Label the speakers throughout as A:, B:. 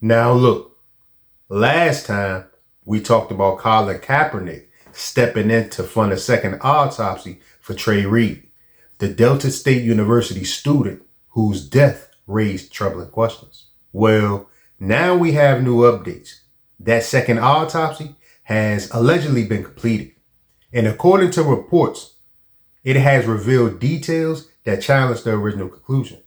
A: Now look, last time we talked about Colin Kaepernick stepping in to fund a second autopsy for Trey, the Delta State University student whose death raised troubling questions. Well, now we have new updates. That second autopsy has allegedly been completed. And according to reports, it has revealed details that challenge the original conclusion.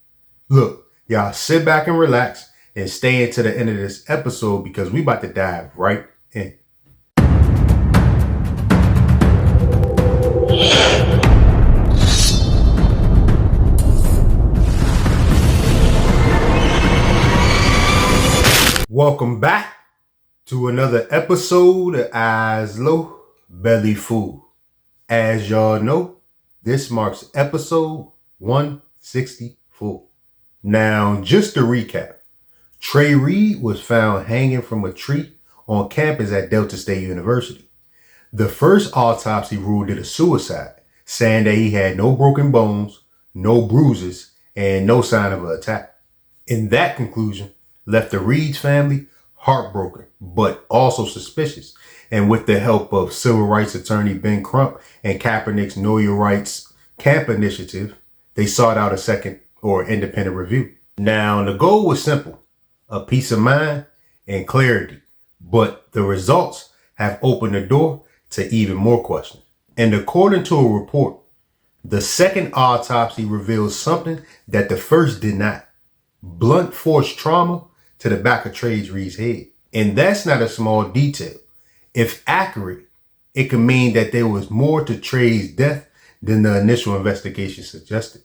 A: Look, y'all sit back and relax and stay into the end of this episode because we about to dive right in. Welcome back to another episode of Eyes Low, Belly Full. As y'all know, this marks episode 164. Now, just to recap, Trey was found hanging from a tree on campus at Delta State University. The first autopsy ruled it a suicide, saying that he had no broken bones, no bruises, and no sign of an attack. And that conclusion left the Reed's family heartbroken, but also suspicious. And with the help of civil rights attorney Ben Crump and Kaepernick's Know Your Rights Camp initiative, they sought out a second or independent review. Now, the goal was simple, a peace of mind and clarity, but the results have opened the door to even more questions. And according to a report, the second autopsy reveals something that the first did not: blunt force trauma to the back of Trey Reed's head. And that's not a small detail. If accurate, it could mean that there was more to Trey's death than the initial investigation suggested.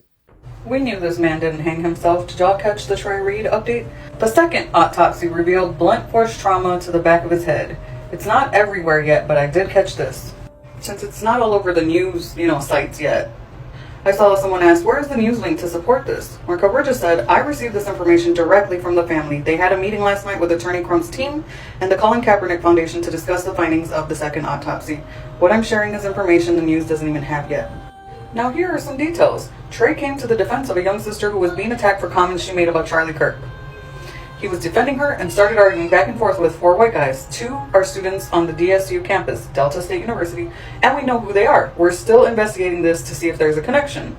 B: We knew this man didn't hang himself. Did y'all catch the Trey Reed update? The second autopsy revealed blunt force trauma to the back of his head. It's not everywhere yet, but I did catch this. Since it's not all over the news, sites yet, I saw someone ask, where's the news link to support this? Marco Burgess said, I received this information directly from the family. They had a meeting last night with Attorney Crump's team and the Colin Kaepernick Foundation to discuss the findings of the second autopsy. What I'm sharing is information the news doesn't even have yet. Now here are some details. Trey came to the defense of a young sister who was being attacked for comments she made about Charlie Kirk. He was defending her and started arguing back and forth with four white guys. Two are students on the DSU campus, Delta State University, and we know who they are. We're still investigating this to see if there's a connection.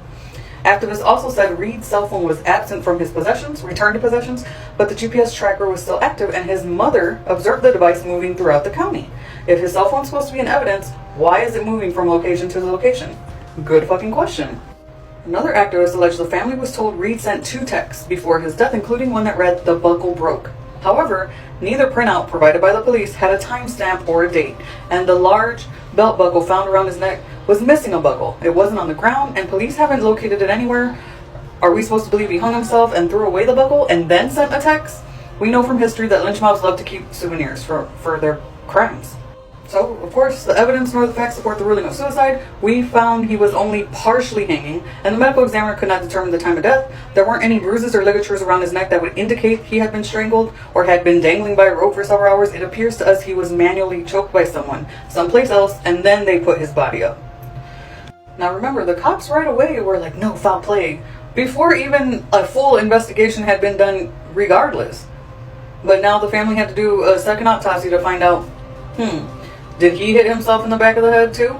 B: Activists also said Reed's cell phone was absent from his possessions, returned to possessions, but the GPS tracker was still active and his mother observed the device moving throughout the county. If his cell phone's supposed to be in evidence, why is it moving from location to location? Good fucking question. Another activist alleged the family was told Reed sent two texts before his death, including one that read, "The buckle broke." However, neither printout provided by the police had a timestamp or a date, and the large belt buckle found around his neck was missing a buckle. It wasn't on the ground, and police haven't located it anywhere. Are we supposed to believe he hung himself and threw away the buckle and then sent a text? We know from history that lynch mobs love to keep souvenirs for their crimes. So, of course, the evidence nor the facts support the ruling of suicide. We found he was only partially hanging, and the medical examiner could not determine the time of death. There weren't any bruises or ligatures around his neck that would indicate he had been strangled or had been dangling by a rope for several hours. It appears to us he was manually choked by someone, someplace else, and then they put his body up. Now remember, the cops right away were like, no foul play, before even a full investigation had been done regardless. But now the family had to do a second autopsy to find out, did he hit himself in the back of the head too?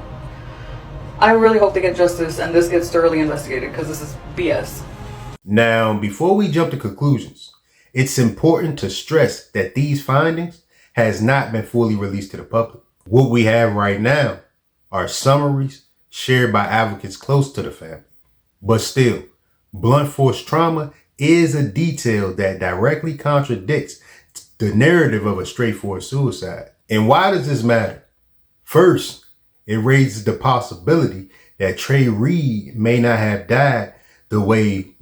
B: I really hope they get justice and this gets thoroughly investigated because this is BS.
A: Now, before we jump to conclusions, it's important to stress that these findings has not been fully released to the public. What we have right now are summaries shared by advocates close to the family. But still, blunt force trauma is a detail that directly contradicts the narrative of a straightforward suicide. And why does this matter? First, it raises the possibility that Trey Reed may not have died the way,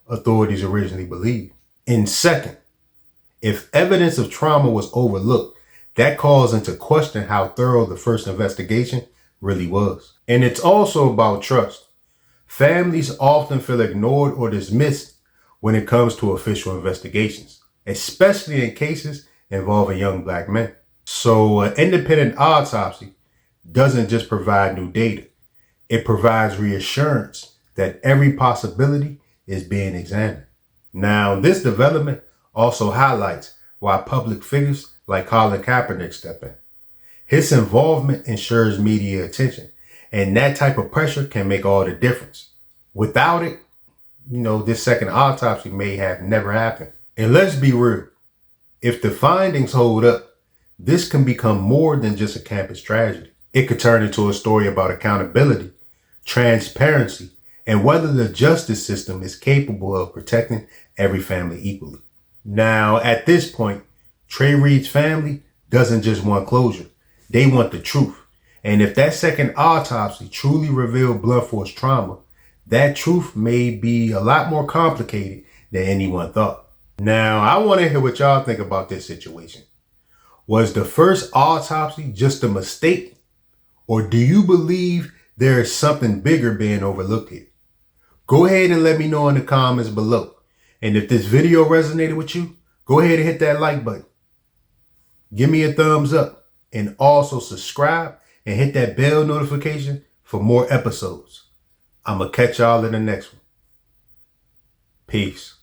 A: authorities originally believed. And second, if evidence of trauma was overlooked, that calls into question how thorough the first investigation really was. And it's also about trust. Families often feel ignored or dismissed when it comes to official investigations, especially in cases involving young black men. So an independent autopsy doesn't just provide new data. It provides reassurance that every possibility is being examined. Now, this development also highlights while public figures like Colin Kaepernick step in. His involvement ensures media attention, and that type of pressure can make all the difference. Without it, this second autopsy may have never happened. And let's be real, if the findings hold up, this can become more than just a campus tragedy. It could turn into a story about accountability, transparency, and whether the justice system is capable of protecting every family equally. Now, at this point, Trey Reed's family doesn't just want closure. They want the truth. And if that second autopsy truly revealed blunt force trauma, that truth may be a lot more complicated than anyone thought. Now, I want to hear what y'all think about this situation. Was the first autopsy just a mistake? Or do you believe there is something bigger being overlooked here? Go ahead and let me know in the comments below. And if this video resonated with you, go ahead and hit that like button. Give me a thumbs up and also subscribe and hit that bell notification for more episodes. I'm going to catch y'all in the next one. Peace.